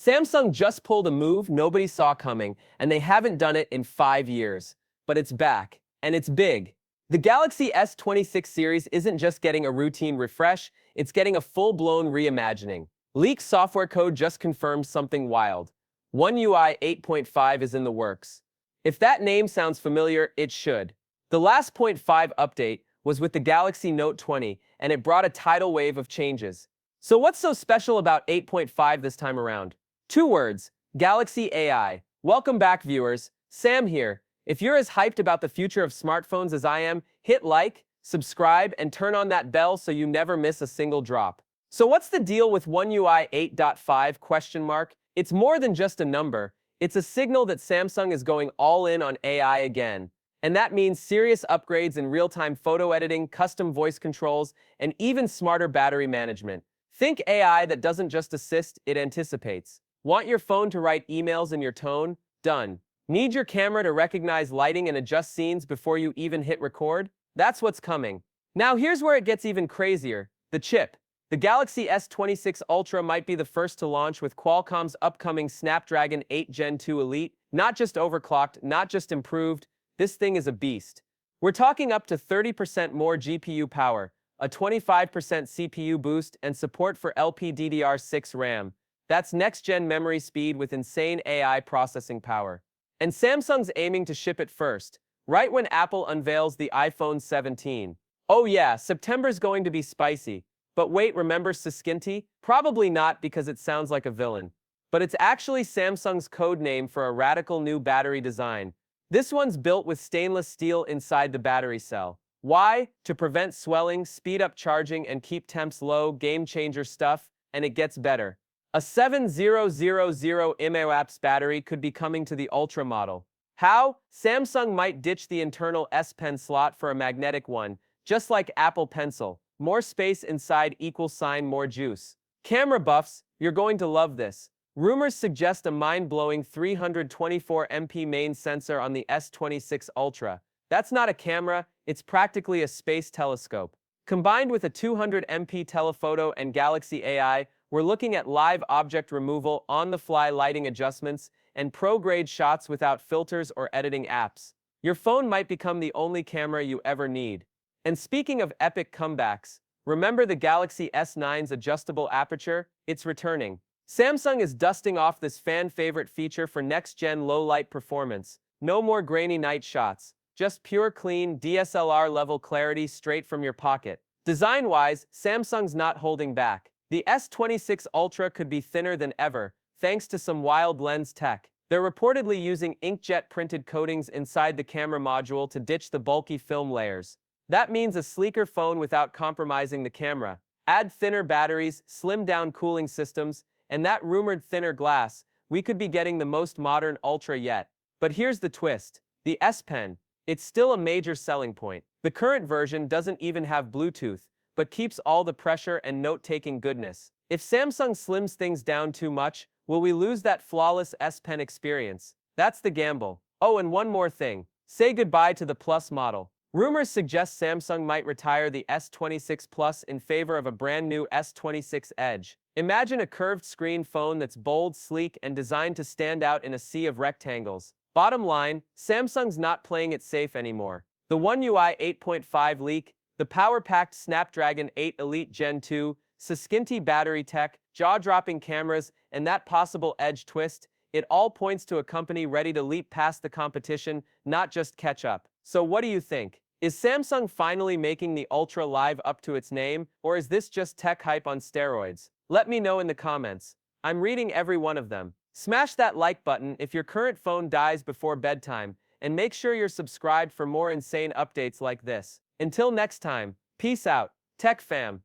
Samsung just pulled a move nobody saw coming, and they haven't done it in 5 years. But it's back, and it's big. The Galaxy S26 series isn't just getting a routine refresh, it's getting a full-blown reimagining. Leaked software code just confirms something wild. One UI 8.5 is in the works. If that name sounds familiar, it should. The last point 5 update was with the Galaxy Note 20, and it brought a tidal wave of changes. So what's so special about 8.5 this time around? 2 words: Galaxy AI. Welcome back, viewers. Sam here. If you're as hyped about the future of smartphones as I am, hit like, subscribe, and turn on that bell so you never miss a single drop. So what's the deal with One UI 8.5? It's more than just a number. It's a signal that Samsung is going all in on AI again. And that means serious upgrades in real-time photo editing, custom voice controls, and even smarter battery management. Think AI that doesn't just assist, it anticipates. Want your phone to write emails in your tone? Done. Need your camera to recognize lighting and adjust scenes before you even hit record? That's what's coming. Now here's where it gets even crazier: the chip. The Galaxy S26 Ultra might be the first to launch with Qualcomm's upcoming Snapdragon 8 Gen 2 Elite. Not just overclocked, not just improved, this thing is a beast. We're talking up to 30% more GPU power, a 25% CPU boost, and support for LPDDR6 RAM. That's next-gen memory speed with insane AI processing power. And Samsung's aiming to ship it first, right when Apple unveils the iPhone 17. Oh yeah, September's going to be spicy. But wait, remember Siskinti? Probably not, because it sounds like a villain. But it's actually Samsung's code name for a radical new battery design. This one's built with stainless steel inside the battery cell. Why? To prevent swelling, speed up charging, and keep temps low. Game changer stuff, and it gets better. A 7000 mAh battery could be coming to the Ultra model. How? Samsung might ditch the internal S Pen slot for a magnetic one, just like Apple Pencil. More space inside equals more juice. Camera buffs, you're going to love this. Rumors suggest a mind-blowing 324MP main sensor on the S26 Ultra. That's not a camera, it's practically a space telescope. Combined with a 200MP telephoto and Galaxy AI, we're looking at live object removal, on-the-fly lighting adjustments, and pro-grade shots without filters or editing apps. Your phone might become the only camera you ever need. And speaking of epic comebacks, remember the Galaxy S9's adjustable aperture? It's returning. Samsung is dusting off this fan-favorite feature for next-gen low-light performance. No more grainy night shots. Just pure clean DSLR-level clarity straight from your pocket. Design-wise, Samsung's not holding back. The S26 Ultra could be thinner than ever, thanks to some wild lens tech. They're reportedly using inkjet-printed coatings inside the camera module to ditch the bulky film layers. That means a sleeker phone without compromising the camera. Add thinner batteries, slimmed-down cooling systems, and that rumored thinner glass, we could be getting the most modern Ultra yet. But here's the twist: the S Pen. It's still a major selling point. The current version doesn't even have Bluetooth, but keeps all the pressure and note-taking goodness. If Samsung slims things down too much, will we lose that flawless S Pen experience? That's the gamble. Oh, and one more thing. Say goodbye to the Plus model. Rumors suggest Samsung might retire the S26 Plus in favor of a brand new S26 Edge. Imagine a curved screen phone that's bold, sleek, and designed to stand out in a sea of rectangles. Bottom line, Samsung's not playing it safe anymore. The One UI 8.5 leak, the power-packed Snapdragon 8 Elite Gen 2, Siskinti battery tech, jaw-dropping cameras, and that possible Edge twist, it all points to a company ready to leap past the competition, not just catch up. So what do you think? Is Samsung finally making the Ultra live up to its name, or is this just tech hype on steroids? Let me know in the comments. I'm reading every one of them. Smash that like button if your current phone dies before bedtime, and make sure you're subscribed for more insane updates like this. Until next time, peace out, Tech Fam.